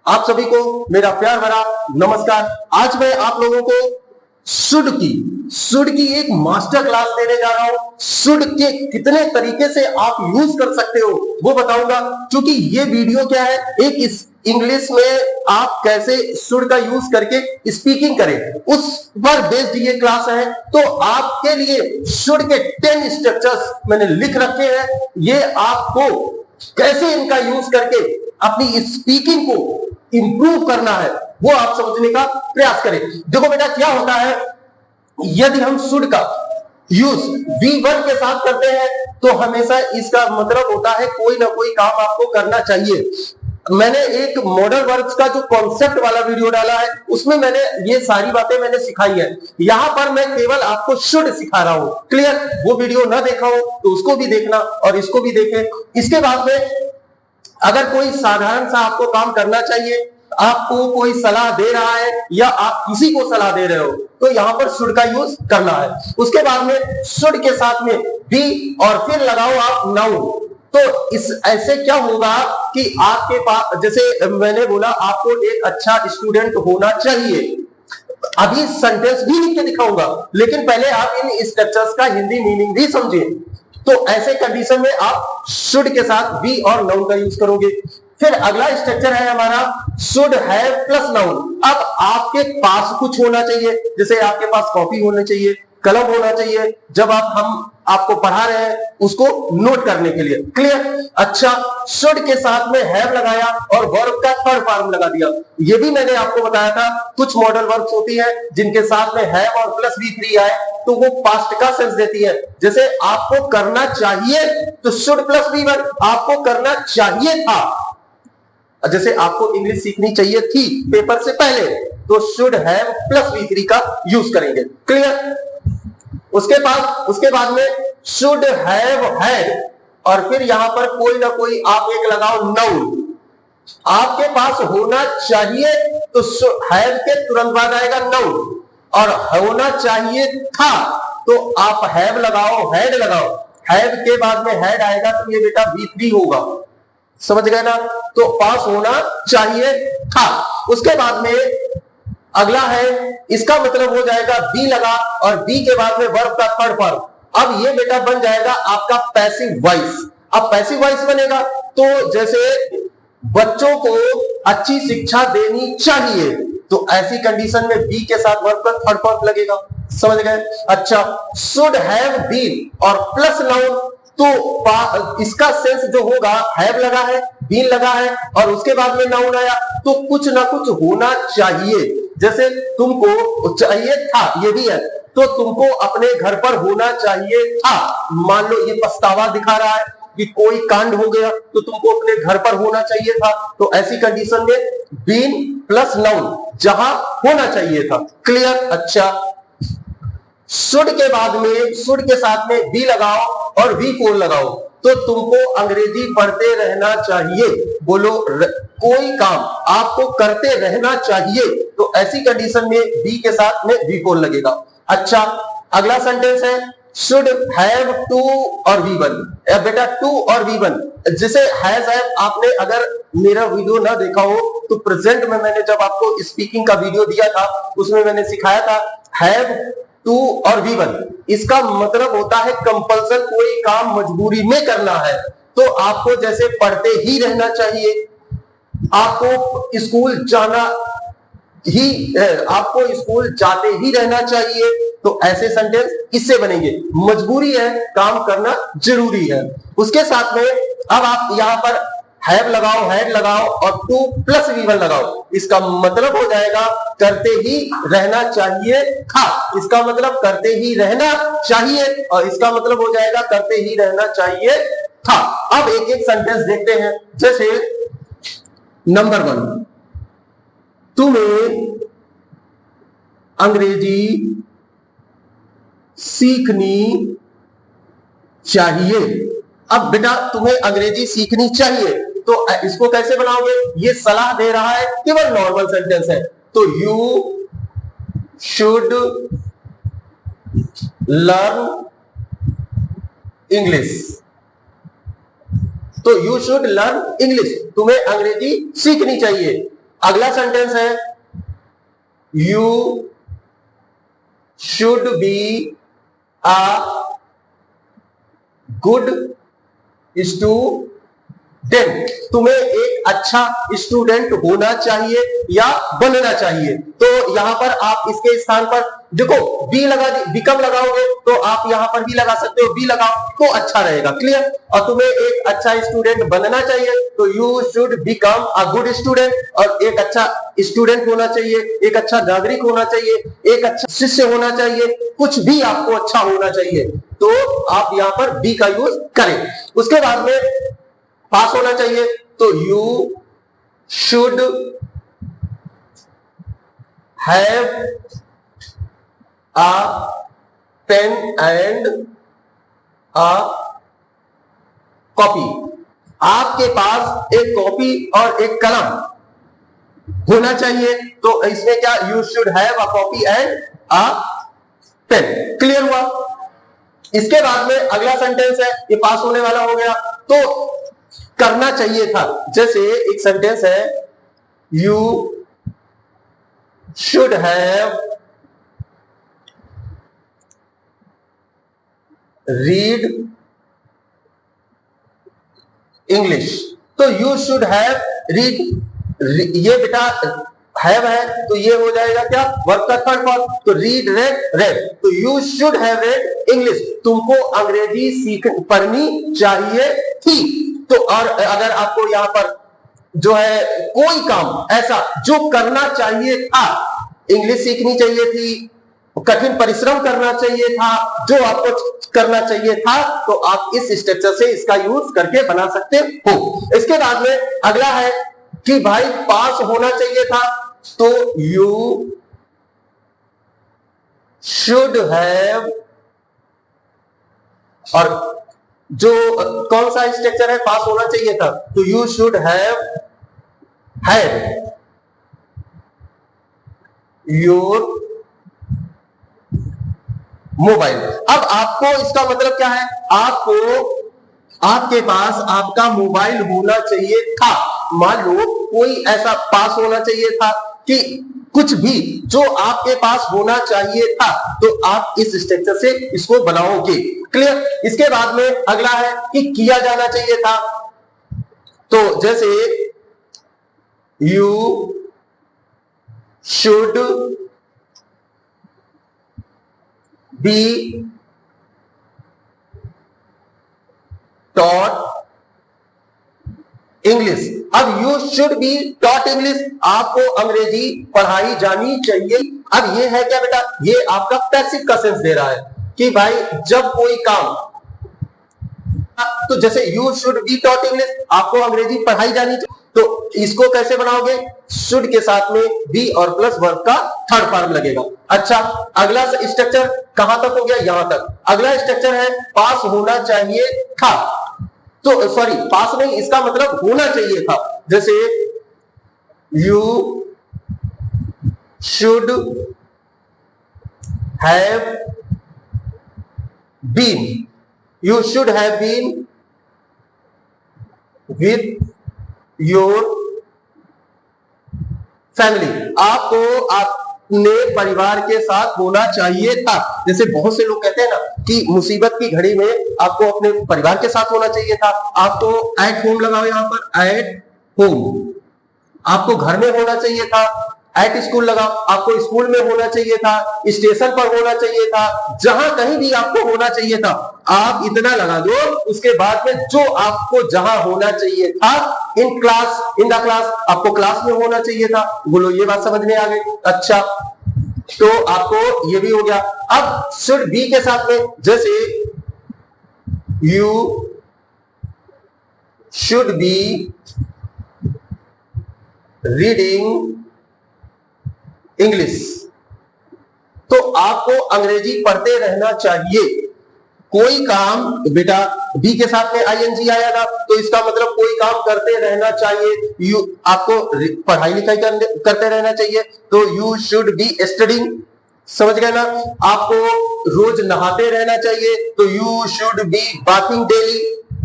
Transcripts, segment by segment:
आप सभी को मेरा प्यार भरा नमस्कार। आज मैं आप लोगों को शुड की एक मास्टर क्लास देने जा रहा हूं। शुड के कितने तरीके से आप यूज कर सकते हो वो बताऊंगा, क्योंकि ये वीडियो क्या है, एक इस इंग्लिश में आप कैसे शुड का यूज करके स्पीकिंग करें उस पर बेस्ड ये क्लास है। तो आपके लिए शुड के 10 स्ट्रक्चर्स मैंने लिख रखे हैं। ये आपको कैसे इनका यूज करके अपनी स्पीकिंग को इंप्रूव करना है वो आप समझने का प्रयास करें। देखो बेटा, क्या होता है, यदि हम शुड का यूज V1 के साथ करते हैं तो हमेशा इसका मतलब होता है कोई ना कोई काम आपको करना चाहिए। मैंने एक मॉडल वर्ब्स का जो कॉन्सेप्ट वाला वीडियो डाला है उसमें मैंने ये सारी बातें मैंने सिखाई है। यहां पर मैं केवल आपको शुड सिखा रहा हूं। क्लियर? वो वीडियो ना देखा हो तो उसको भी देखना और इसको भी देखें। इसके बाद में अगर कोई साधारण सा आपको काम करना चाहिए, आपको कोई सलाह दे रहा है या आप किसी को सलाह दे रहे हो, तो यहां पर शुड का यूज करना है। उसके बाद में शुड के साथ में बी और फिर लगाओ आप नाउन। तो इस ऐसे क्या होगा कि आपके पास, जैसे मैंने बोला आपको एक अच्छा स्टूडेंट होना चाहिए। अभी सेंटेंस भी लिख के दिखाऊंगा, लेकिन पहले आप इन स्ट्रक्चर्स का हिंदी मीनिंग भी समझें। तो ऐसे कंडीशन में आप शुड के साथ बी और नाउन का यूज करोगे। फिर अगला स्ट्रक्चर है हमारा शुड हैव प्लस नाउन। अब आपके पास कुछ होना चाहिए, जैसे आपके पास कॉपी होनी चाहिए, कलम होना चाहिए, जब हम आपको पढ़ा रहे हैं उसको नोट करने के लिए। क्लियर? अच्छा, शुड के साथ में हैव लगाया और वर्ब का थर्ड फॉर्म लगा दिया। ये भी मैंने आपको बताया था, कुछ मॉडल वर्ब्स होती है जिनके साथ में हैव और प्लस V3 आए तो वो पास्ट का सेंस देती है। जैसे आपको करना चाहिए तो शुड प्लस V1, आपको करना चाहिए था। जैसे आपको इंग्लिश सीखनी चाहिए थी पेपर से पहले, तो शुड हैव प्लस V3 का यूज करेंगे। क्लियर? उसके बाद में शुड हैव हैड और फिर यहां पर कोई ना कोई आप एक लगाओ नाउन। आपके पास होना चाहिए तो हैव के तुरंत बाद आएगा नाउन, और होना चाहिए था तो आप हैव लगाओ, हैड लगाओ। हैव के बाद में हैड आएगा तो ये बेटा V3 होगा। समझ गए ना? तो पास होना चाहिए था। उसके बाद में अगला है, इसका मतलब हो जाएगा बी लगा और बी के बाद में वर्ब का थर्ड फॉर्म। अब ये बेटा बन जाएगा आपका पैसिव वॉइस। अब पैसिव वॉइस बनेगा तो जैसे बच्चों को अच्छी शिक्षा देनी चाहिए, तो ऐसी कंडीशन में बी के साथ वर्ब का थर्ड फॉर्म लगेगा। समझ गए? अच्छा, शुड हैव बीन और प्लस नाउन, तो इसका सेंस जो होगा, हैव लगा है, बीन लगा है और उसके बाद में नाउन आया, तो कुछ ना कुछ होना चाहिए। जैसे तुमको चाहिए था, ये भी है, तो तुमको अपने घर पर होना चाहिए था। मान लो ये पछतावा दिखा रहा है कि कोई कांड हो गया तो तुमको अपने घर पर होना चाहिए था, तो ऐसी कंडीशन में बीन प्लस नाउन जहां होना चाहिए था। क्लियर? अच्छा, शुड के बाद में, शुड के साथ में बी लगाओ और V4 लगाओ, तो तुमको अंग्रेजी पढ़ते रहना चाहिए। बोलो, कोई काम आपको करते रहना चाहिए, तो ऐसी कंडीशन में बी के साथ में V4 लगेगा। अच्छा, अगला सेंटेंस है शुड हैव टू और V1। बेटा टू और V1, जिसे हैज हैव, आपने अगर मेरा वीडियो ना देखा हो तो प्रेजेंट में मैंने जब आपको स्पीकिंग का वीडियो दिया था उसमें मैंने सिखाया था हैव टू और V1। इसका मतलब होता है कंपल्सन, कोई काम मजबूरी में करना है, तो आपको जैसे पढ़ते ही रहना चाहिए, आपको स्कूल जाना ही, आपको स्कूल जाते ही रहना चाहिए, तो ऐसे सेंटेंस इससे बनेंगे। मजबूरी है, काम करना जरूरी है। उसके साथ में अब आप यहां पर हैव लगाओ, हैड लगाओ और टू प्लस V1 लगाओ। इसका मतलब हो जाएगा करते ही रहना चाहिए था। इसका मतलब करते ही रहना चाहिए और इसका मतलब हो जाएगा करते ही रहना चाहिए था। अब एक एक सेंटेंस देखते हैं। जैसे नंबर 1, तुम्हें अंग्रेजी सीखनी चाहिए। अब बेटा तुम्हें अंग्रेजी सीखनी चाहिए, तो इसको कैसे बनाओगे? ये सलाह दे रहा है, केवल नॉर्मल सेंटेंस है, तो यू शुड लर्न इंग्लिश। तो यू शुड लर्न इंग्लिश, तुम्हें अंग्रेजी सीखनी चाहिए। अगला सेंटेंस है you should be a good student. तुम्हें एक अच्छा स्टूडेंट होना चाहिए या बनना चाहिए। तो यहां पर आप इसके स्थान पर देखो बी लगा बिकम लगाओगे तो आप यहां पर भी लगा सकते हो, बी लगाओ तो अच्छा रहेगा। क्लियर। और तुम्हें एक अच्छा स्टूडेंट बनना चाहिए तो you should become a good student. और एक अच्छा स्टूडेंट होना चाहिए, एक अच्छा नागरिक होना चाहिए, एक अच्छा शिष्य होना चाहिए, कुछ भी आपको अच्छा होना चाहिए तो आप यहां पर बी का यूज करें। उसके बाद में पास होना चाहिए तो you should have a pen and a copy. आपके पास एक कॉपी और एक कलम होना चाहिए। तो इसमें क्या you should have a copy and a pen. Clear हुआ। इसके बाद में अगला सेंटेंस है, ये पास होने वाला हो गया तो करना चाहिए था। जैसे एक सेंटेंस है you should have read English. तो यू शुड हैव रीड, ये बेटा हैव है तो ये हो जाएगा क्या वर्ब का थर्ड फॉर्म। तो रीड रेड रेड, तो you should have read English. तुमको अंग्रेजी सीख पढ़नी चाहिए थी। तो और अगर आपको यहां पर जो है कोई काम ऐसा जो करना चाहिए था, इंग्लिश सीखनी चाहिए थी, कठिन परिश्रम करना चाहिए था, जो आपको करना चाहिए था तो आप इस स्ट्रक्चर से इसका यूज करके बना सकते हो। इसके बाद में अगला है कि भाई पास होना चाहिए था तो यू शुड हैव, और जो कौन सा स्ट्रक्चर है पास होना चाहिए था तो you should have had your mobile. अब आपको इसका मतलब क्या है, आपको आपके पास आपका मोबाइल होना चाहिए था। मान लो कोई ऐसा पास होना चाहिए था कि कुछ भी जो आपके पास होना चाहिए था तो आप इस स्ट्रक्चर से इसको बनाओगे। क्लियर। इसके बाद में अगला है कि किया जाना चाहिए था। तो जैसे you should be taught English. अब you should be taught English, आपको अंग्रेजी पढ़ाई जानी चाहिए। अब ये है क्या बेटा, ये आपका पैसिव का सेंस दे रहा है कि भाई जब कोई काम, तो जैसे you should be taught English, आपको अंग्रेजी पढ़ाई जानी चाहिए। तो इसको कैसे बनाओगे, शुड के साथ में बी और प्लस वर्ब का थर्ड फॉर्म लगेगा। अच्छा अगला स्ट्रक्चर कहां तक हो गया, यहां तक। अगला स्ट्रक्चर है पास होना चाहिए था। तो सॉरी पास नहीं, इसका मतलब होना चाहिए था। जैसे you should have been, you should have been with your family, आपको अपने परिवार के साथ होना चाहिए था। जैसे बहुत से लोग कहते हैं ना कि मुसीबत की घड़ी में आपको अपने परिवार के साथ होना चाहिए था। आपको एट होम लगाओ, यहां पर एट होम, आपको घर में होना चाहिए था। एट स्कूल लगाओ, आपको स्कूल में होना चाहिए था, स्टेशन पर होना चाहिए था, जहां कहीं भी आपको होना चाहिए था आप इतना लगा दो। उसके बाद में जो आपको जहां होना चाहिए था, in class, in the class, आपको क्लास में होना चाहिए था। बोलो ये बात समझ में आ गई। अच्छा तो आपको ये भी हो गया। अब शुड बी के साथ में जैसे you should be reading English, तो आपको अंग्रेजी पढ़ते रहना चाहिए। कोई काम बेटा बी के साथ में आईएनजी आया था तो इसका मतलब कोई काम करते रहना चाहिए, यू आपको पढ़ाई लिखाई करते रहना चाहिए। तो यू शुड बी स्टडिंग, समझ गए ना। आपको रोज नहाते रहना चाहिए तो you should B bathing daily,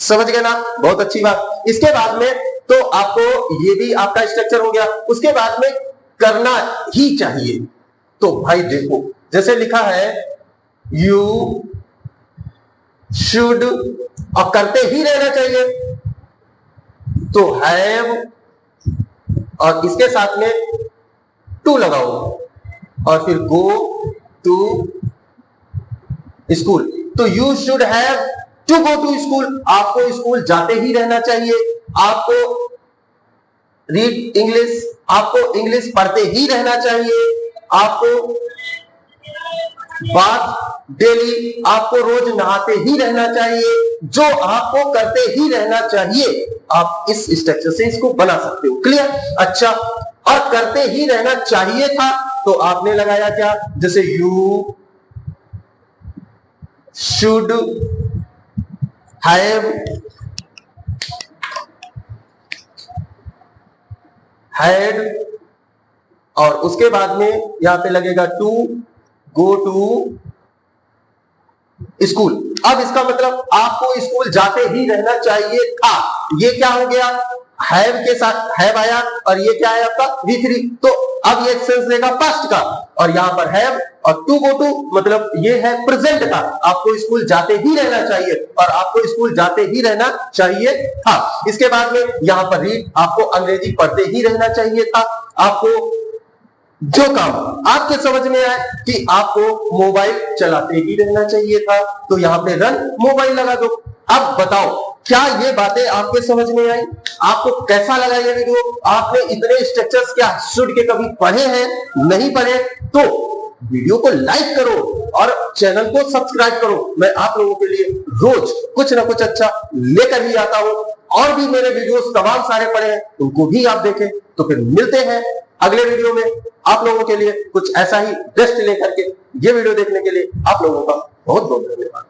समझ गए ना। बहुत अच्छी बात। इसके बाद में तो आपको ये भी आपका स्ट्रक्चर हो गया। उसके बाद में करना ही चाहिए, तो भाई देखो जैसे लिखा है यू शुड, और करते ही रहना चाहिए, तो हैव और इसके साथ में टू लगाओ और फिर गो टू स्कूल। तो you should have to go to school, आपको स्कूल जाते ही रहना चाहिए। आपको रीड इंग्लिश, आपको इंग्लिश पढ़ते ही रहना चाहिए। आपको बात डेली, आपको रोज नहाते ही रहना चाहिए। जो आपको करते ही रहना चाहिए, आप इस स्ट्रक्चर से इसको बना सकते हो। क्लियर? अच्छा, और करते ही रहना चाहिए था तो आपने लगाया क्या, जैसे यू शुड हैव हैड, और उसके बाद में यहां पे लगेगा टू गो टू स्कूल। अब इसका मतलब आपको स्कूल जाते ही रहना चाहिए था। ये क्या हो गया, हैव के साथ हैव आया और ये क्या है आपका V3, तो अब ये सेंस लेगा पास्ट का, और यहां पर हैव और टू गो टू मतलब ये है प्रेजेंट का। आपको स्कूल जाते ही रहना चाहिए और आपको स्कूल जाते ही रहना चाहिए था। इसके बाद में यहां पर रीड, आपको अंग्रेजी पढ़ते ही रहना चाहिए था। आपको जो काम आपके समझ में आए कि आपको मोबाइल चलाते ही रहना चाहिए था, तो यहां पे रन मोबाइल लगा दो। अब बताओ क्या ये बातें आपके समझ में आई? आपको कैसा लगा ये वीडियो? आपने इतने स्ट्रक्चर्स क्या शुड के कभी पढ़े हैं? नहीं पढ़े तो वीडियो को लाइक करो और चैनल को सब्सक्राइब करो। मैं आप लोगों के लिए रोज कुछ ना कुछ अच्छा लेकर ही आता हूं। और भी मेरे वीडियोस तमाम सारे पड़े हैं, उनको भी आप देखें। तो फिर मिलते हैं अगले वीडियो में आप लोगों के लिए कुछ ऐसा ही बेस्ट लेकर के। ये वीडियो देखने के लिए आप लोगों का बहुत बहुत धन्यवाद।